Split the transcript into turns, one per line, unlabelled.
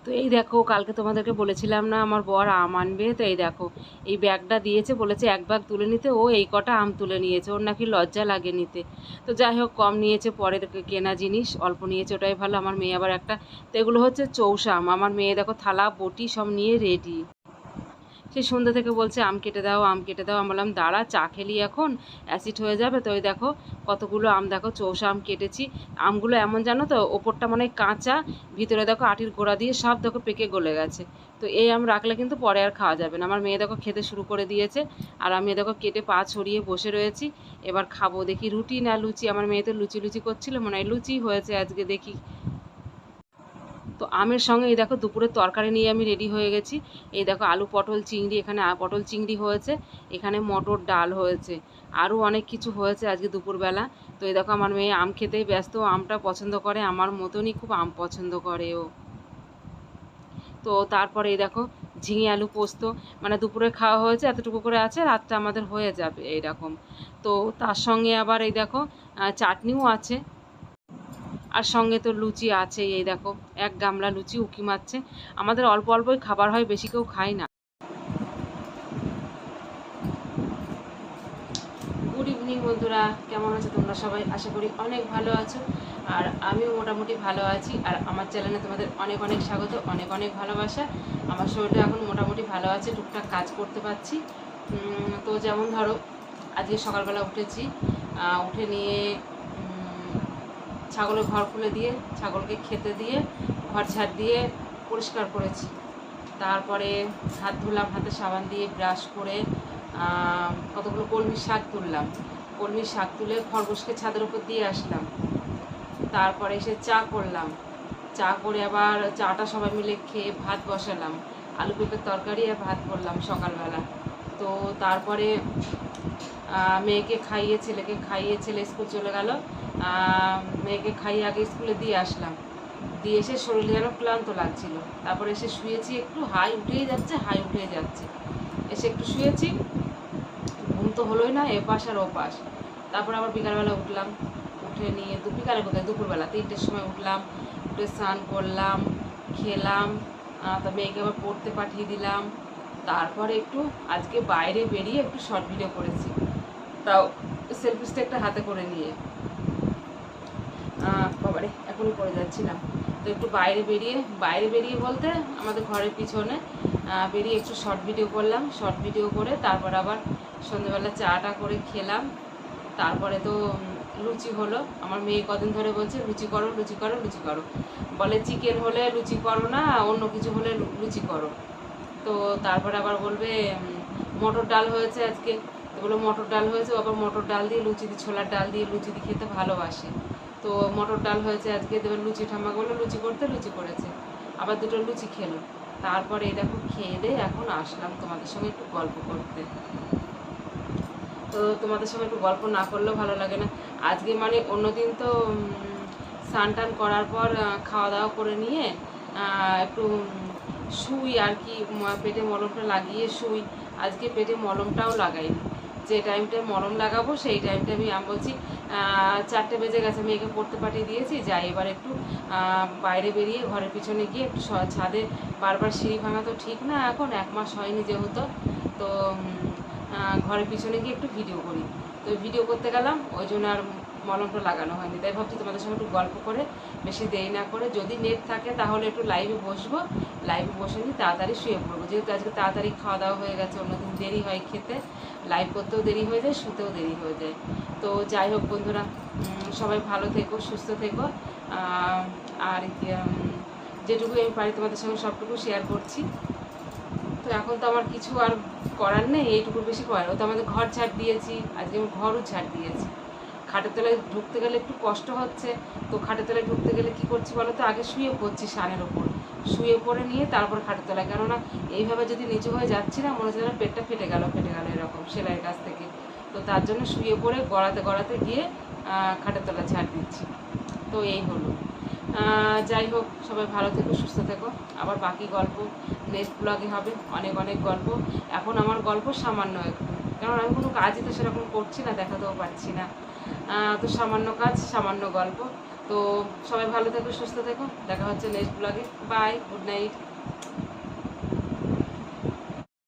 তো এই দেখো, কালকে তোমাদেরকে বলেছিলাম না আমার বর আম আনবে, তো এই দেখো এই ব্যাগটা দিয়েছে, বলেছে এক ব্যাগ তুলে নিতে, ও এই কটা আম তুলে নিয়েছে, ওর নাকি লজ্জা লাগে নিতে। তো যাই হোক, কম নিয়েছে, পরের কেনা জিনিস অল্প নিয়েছে, ওটাই ভালো। আমার মেয়ে আবার একটা, তো এগুলো হচ্ছে চৌষা আম। আমার মেয়ে দেখো থালা বটি সব নিয়ে রেডি, সেই সন্ধ্যা থেকে বলছে আম কেটে দাও, আম কেটে দাও। আমি বললাম দাঁড়া, চা খেলি এখন, অ্যাসিড হয়ে যাবে। তো ওই দেখো কতগুলো আম, দেখো চৌষা আম কেটেছি। আমগুলো এমন জানো তো, ওপরটা মানে কাঁচা, ভিতরে দেখো আটির গোড়া দিয়ে সব দেখো পেকে গলে গেছে। তো এই আম রাখলে কিন্তু পরে আর খাওয়া যাবে না। আমার মেয়ে দেখো খেতে শুরু করে দিয়েছে, আর আমি দেখো কেটে পা ছড়িয়ে বসে রয়েছি। এবার খাবো, দেখি রুটি না লুচি। আমার মেয়ে তো লুচি লুচি করছিল, মনে হয় লুচি হয়েছে আজকে, দেখি। তো আমের সঙ্গে এই দেখো দুপুরের তরকারি নিয়ে আমি রেডি হয়ে গেছি। এই দেখো আলু পটল চিংড়ি, এখানে পটল চিংড়ি হয়েছে, এখানে মটর ডাল হয়েছে, আরও অনেক কিছু হয়েছে আজকে দুপুরবেলা। তো এই দেখো আমার মেয়ে আম খেতেই ব্যস্ত, আমটা পছন্দ করে, আমার মতনই খুব আম পছন্দ করে ও। তো তারপরে এই দেখো ঝিঙে আলু পোস্ত, মানে দুপুরে খাওয়া হয়েছে, এতটুকু করে আছে, রাতটা আমাদের হয়ে যাবে এইরকম। তো তার সঙ্গে আবার এই দেখো চাটনিও আছে, আর সঙ্গে তো লুচি আছে। এই দেখো এক গামলা লুচি উকি মারছে। আমাদের অল্প অল্পই খাবার হয়, বেশি কেউ খায় না। গুড ইভিনিং বন্ধুরা, কেমন আছো তোমরা সবাই? আশা করি অনেক ভালো আছো, আর আমিও মোটামুটি ভালো আছি। আর আমার চ্যানেলে তোমাদের অনেক অনেক স্বাগত, অনেক অনেক ভালোবাসা। আমার শরীরটা এখন মোটামুটি ভালো আছে, টুকটাক কাজ করতে পারছি। তো যেমন ধরো আজকে সকালবেলা উঠেছি, উঠে নিয়ে ছাগলের ঘর খুলে দিয়ে, ছাগলকে খেতে দিয়ে, ঘর ঝাড় দিয়ে পরিষ্কার করেছি। তারপরে হাত ধুলাম, হাতে সাবান দিয়ে ব্রাশ করে কতগুলো কলমির শাক তুললাম। কলমির শাক তুলে খরগোশকে ছাদের উপর দিয়ে আসলাম। তারপরে এসে চা করলাম, চা করে আবার চাটা সবাই মিলে খেয়ে ভাত বসালাম। আলু পেঁপের তরকারি আর ভাত করলাম সকালবেলা। তো তারপরে মেয়েকে খাইয়ে, ছেলেকে খাইয়ে, ছেলে স্কুল চলে গেল। মেয়েকে খাইয়ে আগে স্কুলে দিয়ে আসলাম, দিয়ে এসে শরীর যেন ক্লান্ত লাগছিল। তারপরে এসে শুয়েছি, একটু হাই উঠেই যাচ্ছে, হাই উঠেই যাচ্ছে। এসে একটু শুয়েছি, ঘুম তো হলোই না, এপাশ আর ওপাশ। তারপর আবার বিকালবেলা উঠলাম, উঠে নিয়ে বিকালে কোথায়, দুপুরবেলা 3টের সময় উঠলাম, উঠে স্নান করলাম, খেলাম, তা মেয়েকে আবার পড়তে পাঠিয়ে দিলাম। তারপরে একটু আজকে বাইরে বেরিয়ে একটু শর্ট ভিডিও করেছি, তাও সেলফি স্টিকটা হাতে করে নিয়ে। বাবারে এখনই পড়ে যাচ্ছিলাম। তো একটু বাইরে বেরিয়ে বলতে আমাদের ঘরের পিছনে বেরিয়ে একটু শর্ট ভিডিও করলাম। শর্ট ভিডিও করে তারপর আবার সন্ধ্যেবেলা চাটা করে খেলাম। তারপরে তো লুচি হলো। আমার মেয়ে কদিন ধরে বলছে লুচি করো, লুচি করো, লুচি করো, বলে চিকেন হলে লুচি করো না, অন্য কিছু হলে লুচি করো। তো তারপরে আবার বলবে মটর ডাল হয়েছে আজকে, তো বলো মটর ডাল হয়েছে, আবার মটর ডাল দিয়ে লুচি দিয়ে, ছোলার ডাল দিয়ে লুচি দিয়ে খেতে ভালোবাসে। তো মটর ডাল হয়েছে আজকে, দেবে লুচি, ঠাম্মা বললো লুচি করতে, লুচি করেছে, আবার দুটো লুচি খেলো। তারপরে এই দেখো খেয়ে দিয়ে এখন আসলাম তোমাদের সঙ্গে একটু গল্প করতে। তো তোমাদের সঙ্গে একটু গল্প না করলেও ভালো লাগে না। আজকে মানে অন্যদিন তো স্নান টান করার পর খাওয়া দাওয়া করে নিয়ে একটু শুই আর কি, পেটে মলমটা লাগিয়ে শুই। আজকে পেটে মলমটাও লাগাইনি, যে টাইমটায় মলম লাগাবো সেই টাইমটা আমি বলছি 4টে বেজে গেছে, মেয়েকে পড়তে পাঠিয়ে দিয়েছি, যাই এবার একটু বাইরে বেরিয়ে ঘরের পিছনে গিয়ে একটু ছাদে, বারবার সিঁড়ি ভাঙা তো ঠিক না, এখন 1 মাস হয়নি যেহেতু। তো ঘরের পিছনে গিয়ে একটু ভিডিও করি। তো ভিডিও করতে গেলাম, ওই জন্য আর মলমটা লাগানো হয়নি। তাই ভাবছি তোমাদের সঙ্গে একটু গল্প করে, বেশি দেরি না করে, যদি নেট থাকে তাহলে একটু লাইভে বসবো, লাইভে বসে নিয়ে তাড়াতাড়ি শুয়ে পড়বো, যেহেতু আজকে তাড়াতাড়ি খাওয়া দাওয়া হয়ে গেছে। অন্যদিন দেরি হয় খেতে, লাইভ করতেও দেরি হয়ে যায়, শুতেও দেরি হয়ে যায়। তো যাই হোক বন্ধুরা, সবাই ভালো থেকো, সুস্থ থেকো। আর যেটুকু আমি পারি তোমাদের সঙ্গে সবটুকু শেয়ার করছি। তো এখন তো আমার কিছু আর করার নেই, এইটুকুর বেশি করার। ও তো আমাদের ঘর ঝাড় দিয়েছি, আজকে আমি ঘরও ঝাড় দিয়েছি। খাটের তলায় ঢুকতে গেলে একটু কষ্ট হচ্ছে। তো খাটের তলায় ঢুকতে গেলে কী করছি বলো তো, আগে শুয়ে পড়ছি সানের ওপর, শুয়ে পড়ে নিয়ে তারপর খাটের তলায়, কেননা এইভাবে যদি নিচু হয়ে যাচ্ছি না, মনে হচ্ছে যেন পেটটা ফেটে গেল এরকম সেলাইয়ের কাছ থেকে। তো তার জন্য শুয়ে পড়ে গড়াতে গড়াতে গিয়ে খাটের তলায় ঝাড় দিচ্ছি। তো এই হলো। যাই হোক, সবাই ভালো থেকো, সুস্থ থেকো। আবার বাকি গল্প নেক্সট ব্লগে হবে, অনেক অনেক গল্প। এখন আমার গল্প সামান্য একটু, কারণ আমি কোনো কাজই তো সেরকম করছি না, দেখাতেও পারছি না। তো সামান্য কাজ, সামান্য গল্প। তো সবাই ভালো থেকো, সুস্থ থেকো, দেখা হচ্ছে নেক্সট ব্লগে। Bye, good night.